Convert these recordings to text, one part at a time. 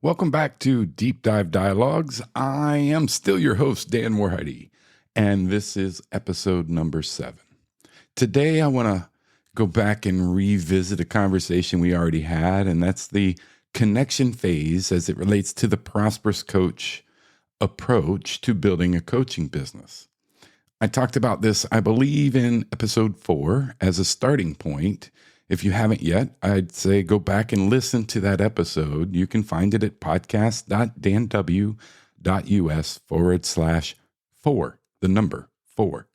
Welcome back to Deep Dive Dialogues. I am still your host, Dan Morheide, and this is episode number 7. Today, I want to go back and revisit a conversation we already had, and that's the connection phase as it relates to the prosperous coach approach to building a coaching business. I talked about this, I believe, in episode 4 as a starting point. If you haven't yet, I'd say go back and listen to that episode. You can find it at podcast.danw.us/4, the number 4.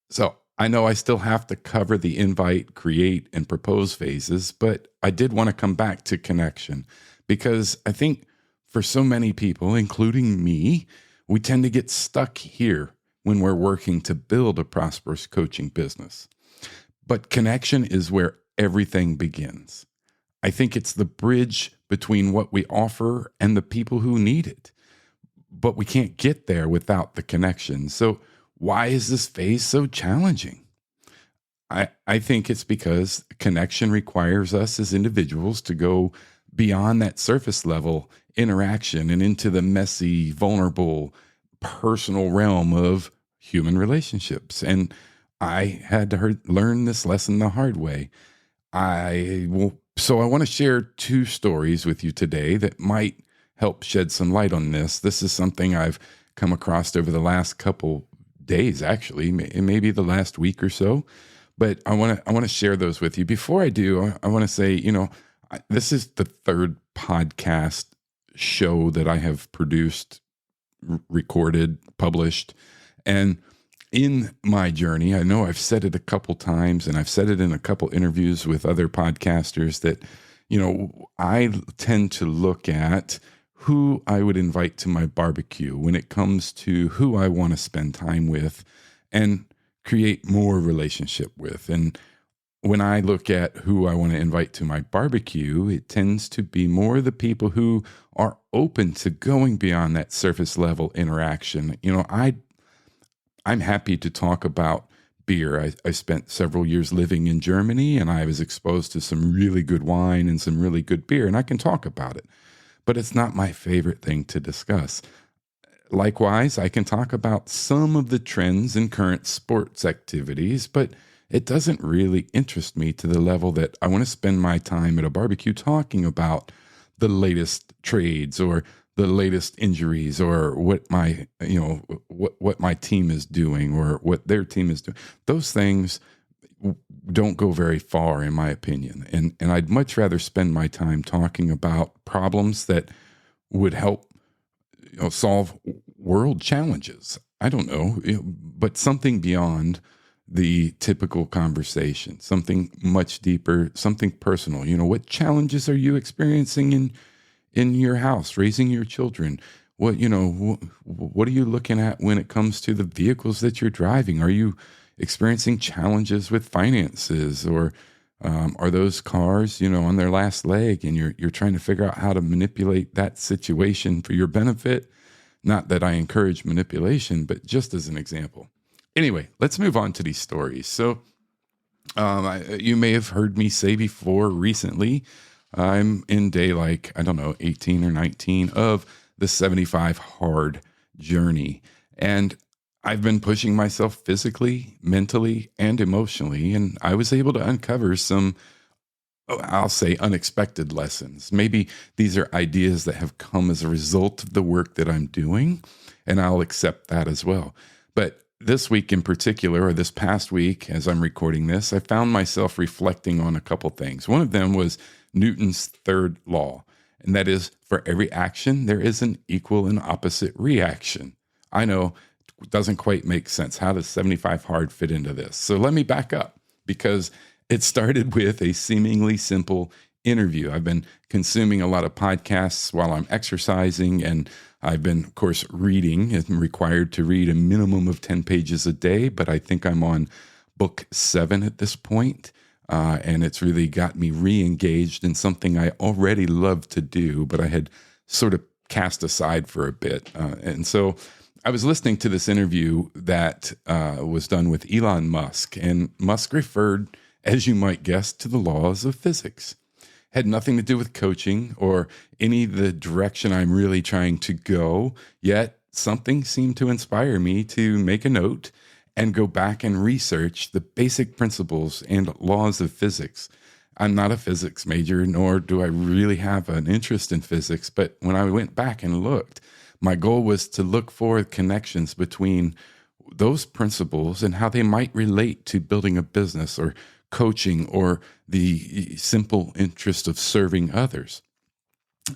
So I know I still have to cover the invite, create, and propose phases, but I did want to come back to connection because I think for so many people, including me, we tend to get stuck here when we're working to build a prosperous coaching business. But connection is where everything begins. I think it's the bridge between what we offer and the people who need it. But we can't get there without the connection. So why is this phase so challenging? I think it's because connection requires us as individuals to go beyond that surface level interaction and into the messy, vulnerable, personal realm of human relationships. And I had to learn this lesson the hard way. So I want to share 2 stories with you today that might help shed some light on this. This is something I've come across over the last couple days, actually, maybe the last week or so. But I want to share those with you. Before I do, I want to say, this is the 3rd podcast show that I have produced, recorded, published, and in my journey, I know I've said it a couple times, and I've said it in a couple interviews with other podcasters that, I tend to look at who I would invite to my barbecue when it comes to who I want to spend time with and create more relationship with. And when I look at who I want to invite to my barbecue, it tends to be more the people who are open to going beyond that surface level interaction. I'm happy to talk about beer. I spent several years living in Germany, and I was exposed to some really good wine and some really good beer, and I can talk about it. But it's not my favorite thing to discuss. Likewise, I can talk about some of the trends in current sports activities, but it doesn't really interest me to the level that I want to spend my time at a barbecue talking about the latest trades or the latest injuries or what my team is doing or what their team is doing. Those things don't go very far, in my opinion. And I'd much rather spend my time talking about problems that would help solve world challenges. I don't know, but something beyond the typical conversation, something much deeper, something personal. What challenges are you experiencing in your house, raising your children? What are you looking at when it comes to the vehicles that you're driving? Are you experiencing challenges with finances, or are those cars, on their last leg, and you're trying to figure out how to manipulate that situation for your benefit? Not that I encourage manipulation, but just as an example. Anyway, let's move on to these stories. So you may have heard me say before recently, I'm in day 18 or 19 of the 75 hard journey. And I've been pushing myself physically, mentally, and emotionally. And I was able to uncover some, I'll say, unexpected lessons. Maybe these are ideas that have come as a result of the work that I'm doing, and I'll accept that as well. But this week in particular, or this past week, as I'm recording this, I found myself reflecting on a couple things. One of them was Newton's 3rd law, and that is, for every action, there is an equal and opposite reaction. I know it doesn't quite make sense. How does 75 hard fit into this? So let me back up, because it started with a seemingly simple interview. I've been consuming a lot of podcasts while I'm exercising, and I've been, of course, reading. I'm required to read a minimum of 10 pages a day, but I think I'm on book 7 at this point. And it's really got me re-engaged in something I already love to do, but I had sort of cast aside for a bit. And so I was listening to this interview that was done with Elon Musk, and Musk referred, as you might guess, to the laws of physics. had nothing to do with coaching or any of the direction I'm really trying to go, yet something seemed to inspire me to make a note and go back and research the basic principles and laws of physics. I'm not a physics major, nor do I really have an interest in physics, but when I went back and looked, my goal was to look for connections between those principles and how they might relate to building a business or coaching or the simple interest of serving others.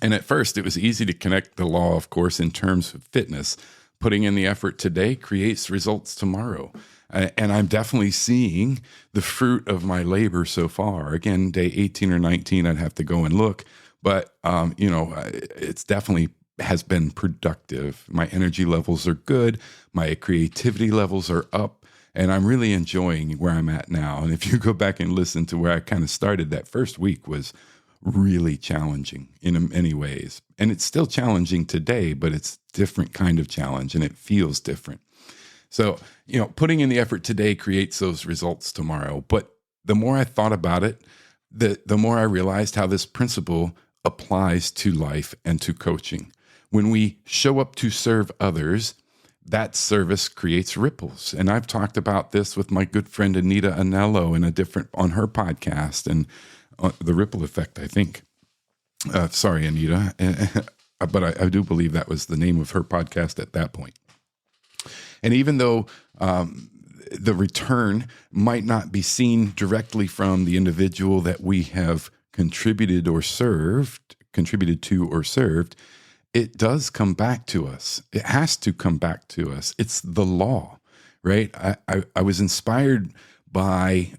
And at first, it was easy to connect the law, of course, in terms of fitness. Putting in the effort today creates results tomorrow. And I'm definitely seeing the fruit of my labor so far. Again, day 18 or 19, I'd have to go and look. But, it's definitely has been productive. My energy levels are good. My creativity levels are up. And I'm really enjoying where I'm at now. And if you go back and listen to where I kind of started, that first week was really challenging in many ways. And it's still challenging today, but it's different kind of challenge and it feels different. So, putting in the effort today creates those results tomorrow. But the more I thought about it, the more I realized how this principle applies to life and to coaching. When we show up to serve others, that service creates ripples. And I've talked about this with my good friend Anita Anello on her podcast and the ripple effect, I think. Sorry, Anita. But I do believe that was the name of her podcast at that point. And even though the return might not be seen directly from the individual that we have contributed to or served, it does come back to us. It has to come back to us. It's the law, right? I was inspired by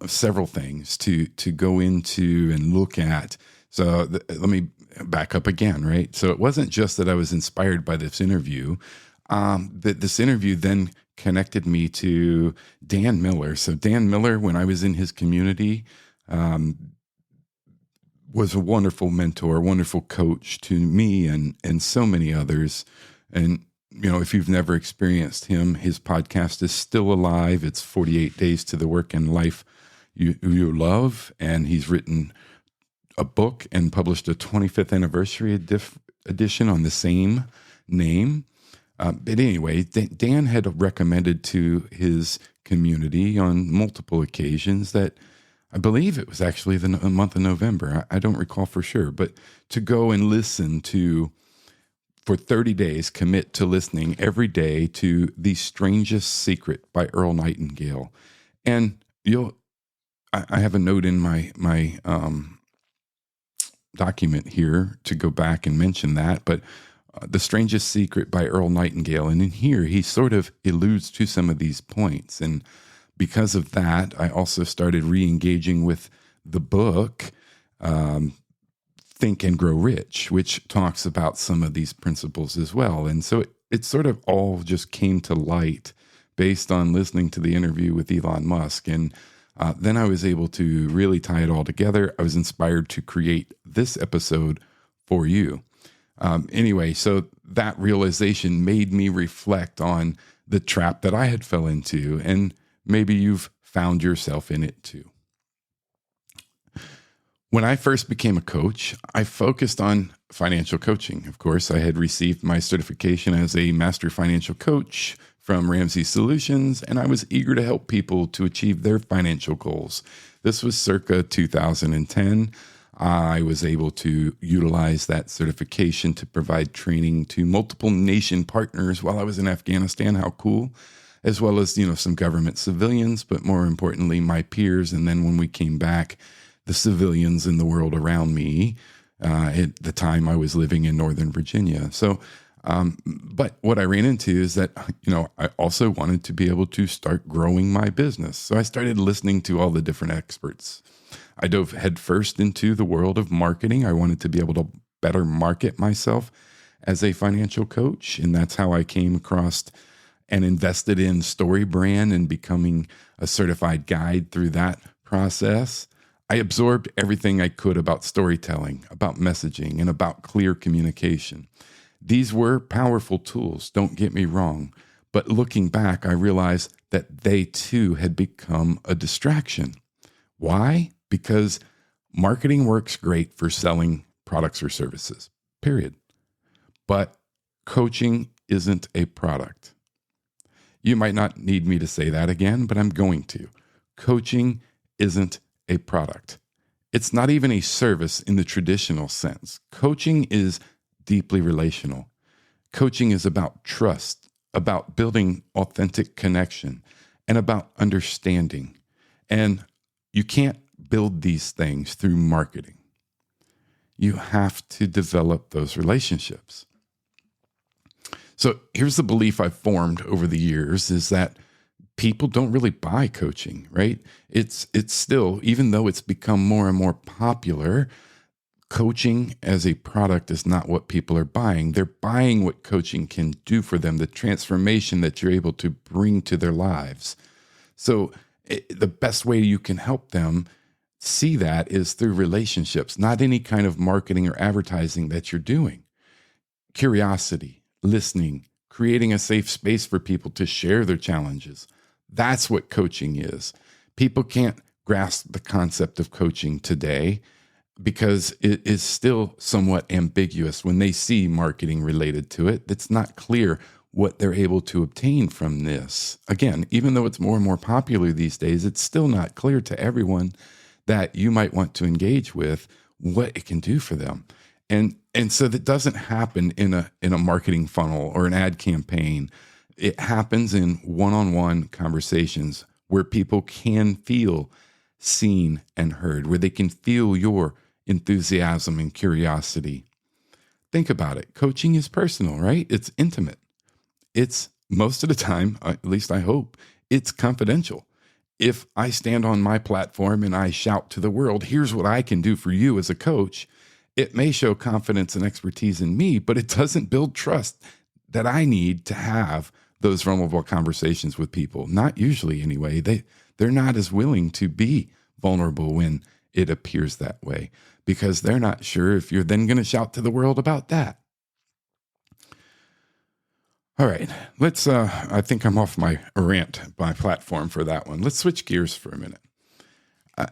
several things to go into and look at. So let me back up again, right? So it wasn't just that I was inspired by this interview. That this interview then connected me to Dan Miller. So Dan Miller, when I was in his community, was a wonderful mentor, wonderful coach to me and so many others. And, if you've never experienced him, his podcast is still alive. It's 48 Days to the Work and Life You Love. And he's written a book and published a 25th anniversary edition on the same name. But anyway, Dan had recommended to his community on multiple occasions that I believe it was actually the month of November. I don't recall for sure, but to go and listen to, for 30 days, commit to listening every day to The Strangest Secret by Earl Nightingale. And I have a note in my document here to go back and mention that, but The Strangest Secret by Earl Nightingale. And in here, he sort of alludes to some of these points. And because of that, I also started re-engaging with the book, Think and Grow Rich, which talks about some of these principles as well. And so it sort of all just came to light based on listening to the interview with Elon Musk. And then I was able to really tie it all together. I was inspired to create this episode for you. Anyway, so that realization made me reflect on the trap that I had fell into, and maybe you've found yourself in it too. When I first became a coach, I focused on financial coaching. Of course, I had received my certification as a master financial coach from Ramsey Solutions, and I was eager to help people to achieve their financial goals. This was circa 2010. I was able to utilize that certification to provide training to multiple nation partners while I was in Afghanistan. How cool. As well as, some government civilians, but more importantly, my peers. And then when we came back, the civilians in the world around me. At the time I was living in Northern Virginia. So, but what I ran into is that, I also wanted to be able to start growing my business. So I started listening to all the different experts. I dove headfirst into the world of marketing. I wanted to be able to better market myself as a financial coach. And that's how I came across and invested in StoryBrand and becoming a certified guide through that process. I absorbed everything I could about storytelling, about messaging, and about clear communication. These were powerful tools, don't get me wrong, but looking back, I realized that they too had become a distraction. Why? Because Marketing works great for selling products or services, period. But coaching isn't a product. You might not need me to say that again, but I'm going to. Coaching isn't a product. It's not even a service in the traditional sense. Coaching is deeply relational. Coaching is about trust, about building authentic connection, and about understanding. And you can't build these things through marketing. You have to develop those relationships. So here's the belief I've formed over the years is that people don't really buy coaching, right? It's still, even though it's become more and more popular, coaching as a product is not what people are buying. They're buying what coaching can do for them, the transformation that you're able to bring to their lives. So the best way you can help them see that is through relationships, not any kind of marketing or advertising that you're doing. Curiosity, listening, creating a safe space for people to share their challenges. That's what coaching is. People can't grasp the concept of coaching today because it is still somewhat ambiguous when they see marketing related to it. It's not clear what they're able to obtain from this. Again, even though it's more and more popular these days, it's still not clear to everyone that you might want to engage with what it can do for them. And so that doesn't happen in a marketing funnel or an ad campaign. It happens in one-on-one conversations where people can feel seen and heard, where they can feel your enthusiasm and curiosity. Think about it. Coaching is personal, right? It's intimate. It's most of the time, at least I hope, it's confidential. If I stand on my platform and I shout to the world, here's what I can do for you as a coach, it may show confidence and expertise in me, but it doesn't build trust that I need to have those vulnerable conversations with people. Not usually anyway. They're not as willing to be vulnerable when it appears that way because they're not sure if you're then going to shout to the world about that. All right, let's, I think I'm off my platform for that one. Let's switch gears for a minute.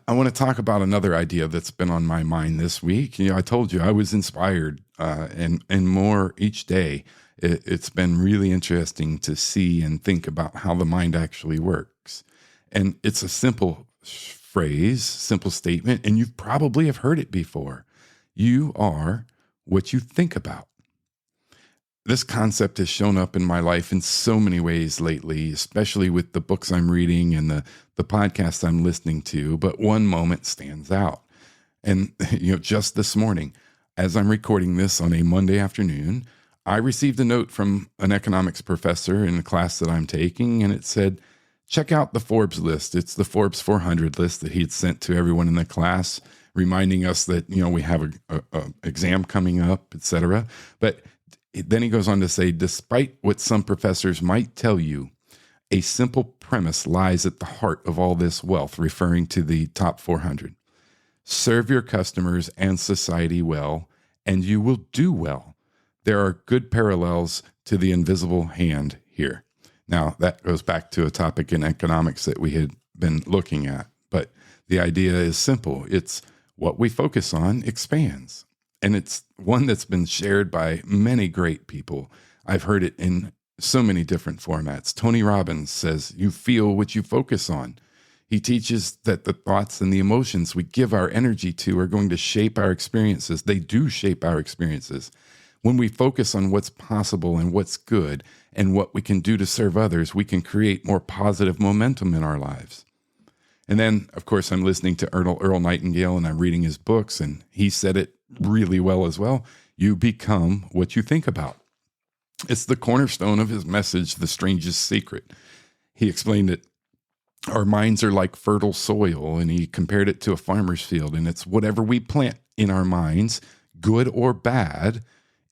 I want to talk about another idea that's been on my mind this week. I told you I was inspired and more each day. It's been really interesting to see and think about how the mind actually works. And it's a simple phrase, simple statement, and you probably have heard it before. You are what you think about. This concept has shown up in my life in so many ways lately, especially with the books I'm reading and the podcasts I'm listening to. But one moment stands out. And, just this morning, as I'm recording this on a Monday afternoon, I received a note from an economics professor in the class that I'm taking, and it said, check out the Forbes list. It's the Forbes 400 list that he had sent to everyone in the class, reminding us that, we have a exam coming up, et cetera. But then he goes on to say, despite what some professors might tell you, a simple premise lies at the heart of all this wealth, referring to the top 400. Serve your customers and society well, and you will do well. There are good parallels to the invisible hand here. Now, that goes back to a topic in economics that we had been looking at, but the idea is simple. It's what we focus on expands. And it's one that's been shared by many great people. I've heard it in so many different formats. Tony Robbins says, you feel what you focus on. He teaches that the thoughts and the emotions we give our energy to are going to shape our experiences. They do shape our experiences. When we focus on what's possible and what's good and what we can do to serve others, we can create more positive momentum in our lives. And then, of course, I'm listening to Earl Nightingale, and I'm reading his books, and he said it really well as well. You become what you think about. It's the cornerstone of his message, The Strangest Secret. He explained it. Our minds are like fertile soil, and he compared it to a farmer's field, and it's whatever we plant in our minds, good or bad,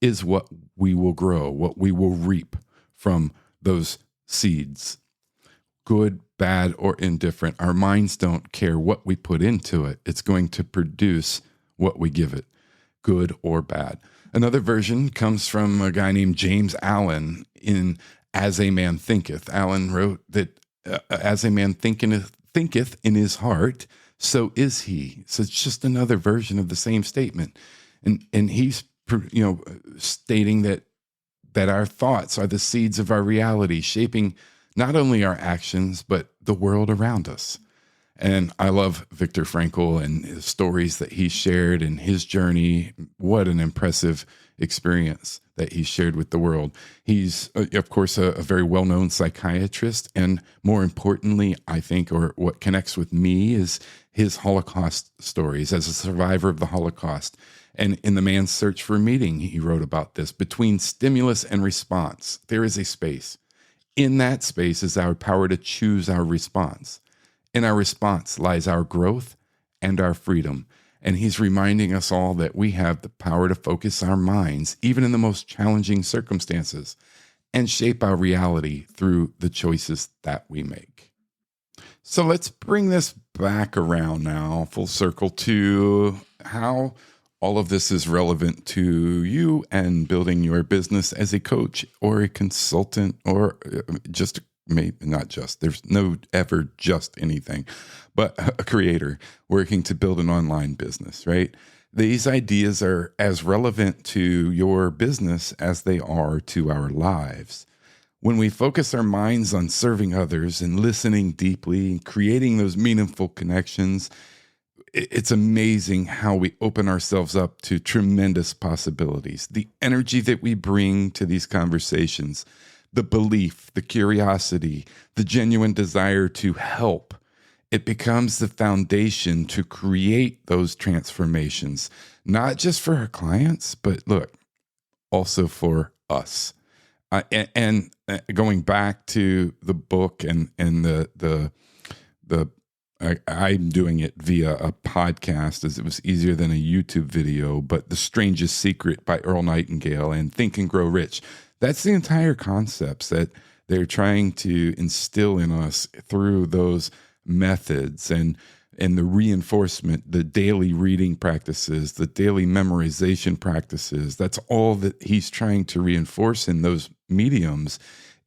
is what we will grow, what we will reap from those seeds. Good, bad, or indifferent. Our minds don't care what we put into it. It's going to produce what we give it, good or bad. Another version comes from a guy named James Allen in As a Man Thinketh. Allen wrote that as a man thinketh in his heart, so is he. So it's just another version of the same statement. And he's, stating that our thoughts are the seeds of our reality, shaping not only our actions, but the world around us. And I love Viktor Frankl and his stories that he shared and his journey. What an impressive experience that he shared with the world. He's, of course, a very well-known psychiatrist. And more importantly, I think, or what connects with me, is his Holocaust stories as a survivor of the Holocaust. And in The Man's Search for Meaning, he wrote about this. Between stimulus and response, there is a space. In that space is our power to choose our response. In our response lies our growth and our freedom. And he's reminding us all that we have the power to focus our minds, even in the most challenging circumstances, and shape our reality through the choices that we make. So let's bring this back around now, full circle, to how all of this is relevant to you and building your business as a coach or a consultant, or just maybe not just, there's no ever just anything, but a creator working to build an online business, right? These ideas are as relevant to your business as they are to our lives. When we focus our minds on serving others and listening deeply and creating those meaningful connections, it's amazing how we open ourselves up to tremendous possibilities. The energy that we bring to these conversations, the belief, the curiosity, the genuine desire to help, it becomes the foundation to create those transformations, not just for our clients, but look, also for us. And going back to the book and I'm doing it via a podcast, as it was easier than a YouTube video, but The Strangest Secret by Earl Nightingale and Think and Grow Rich. That's the entire concepts that they're trying to instill in us through those methods and the reinforcement, the daily reading practices, the daily memorization practices. That's all that he's trying to reinforce in those mediums,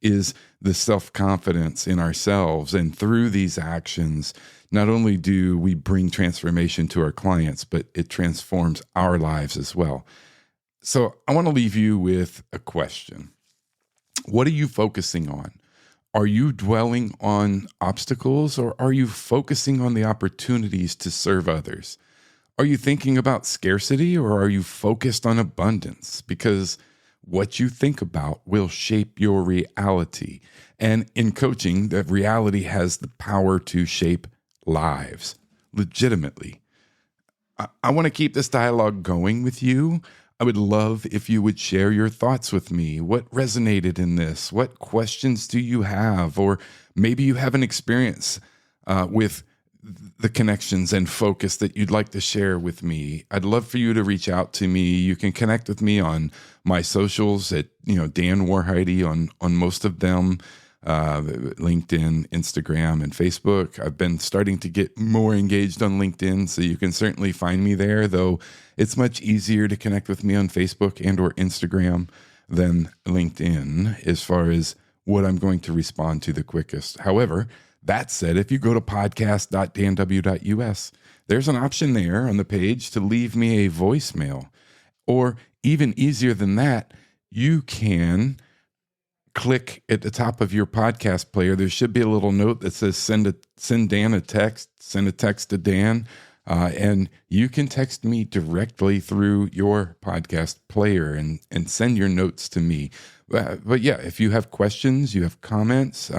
is the self-confidence in ourselves. And through these actions, not only do we bring transformation to our clients, but it transforms our lives as well. So I want to leave you with a question. What are you focusing on? Are you dwelling on obstacles, or are you focusing on the opportunities to serve others? Are you thinking about scarcity, or are you focused on abundance? Because what you think about will shape your reality. And in coaching, that reality has the power to shape lives legitimately. I want to keep this dialogue going with you. I would love if you would share your thoughts with me. What resonated in this? What questions do you have? Or maybe you have an experience with the connections and focus that you'd like to share with me. I'd love for you to reach out to me. You can connect with me on my socials at, Dan Warheide on most of them, LinkedIn, Instagram, and Facebook. I've been starting to get more engaged on LinkedIn, so you can certainly find me there, though it's much easier to connect with me on Facebook and or Instagram than LinkedIn as far as what I'm going to respond to the quickest. However, that said, if you go to podcast.danw.us, there's an option there on the page to leave me a voicemail. Or even easier than that, you can click at the top of your podcast player. There should be a little note that says send Dan a text, send a text to Dan, and you can text me directly through your podcast player and send your notes to me. But yeah, if you have questions, you have comments,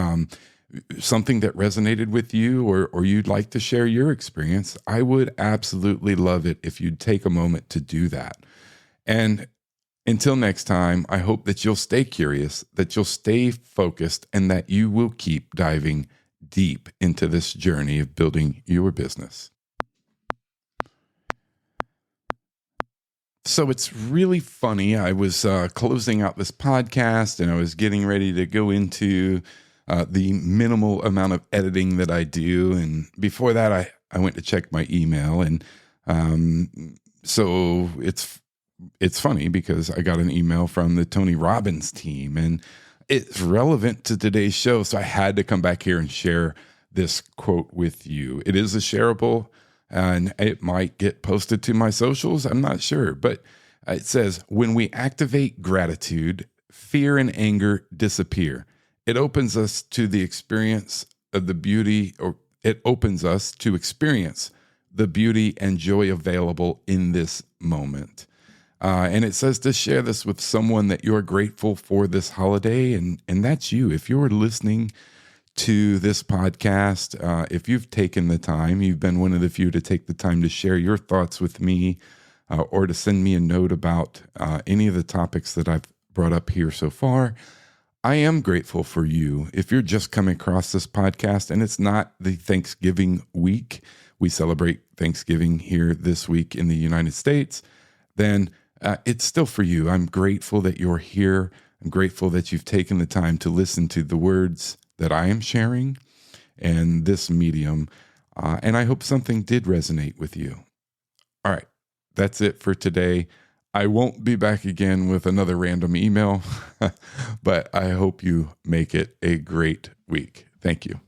something that resonated with you, or you'd like to share your experience, I would absolutely love it if you'd take a moment to do that. And until next time, I hope that you'll stay curious, that you'll stay focused, and that you will keep diving deep into this journey of building your business. So it's really funny. I was closing out this podcast, and I was getting ready to go into the minimal amount of editing that I do. And before that, I went to check my email. And so it's funny because I got an email from the Tony Robbins team, and it's relevant to today's show. So I had to come back here and share this quote with you. It is a shareable and it might get posted to my socials. I'm not sure, but it says, when we activate gratitude, fear and anger disappear. It opens us to the experience of the beauty, or it opens us to experience the beauty and joy available in this moment. And it says to share this with someone that you're grateful for this holiday, and that's you. If you're listening to this podcast, if you've taken the time, you've been one of the few to take the time to share your thoughts with me, or to send me a note about any of the topics that I've brought up here so far. I am grateful for you. If you're just coming across this podcast and it's not the Thanksgiving week, we celebrate Thanksgiving here this week in the United States, then it's still for you. I'm grateful that you're here. I'm grateful that you've taken the time to listen to the words that I am sharing and this medium. And I hope something did resonate with you. All right. That's it for today. I won't be back again with another random email, but I hope you make it a great week. Thank you.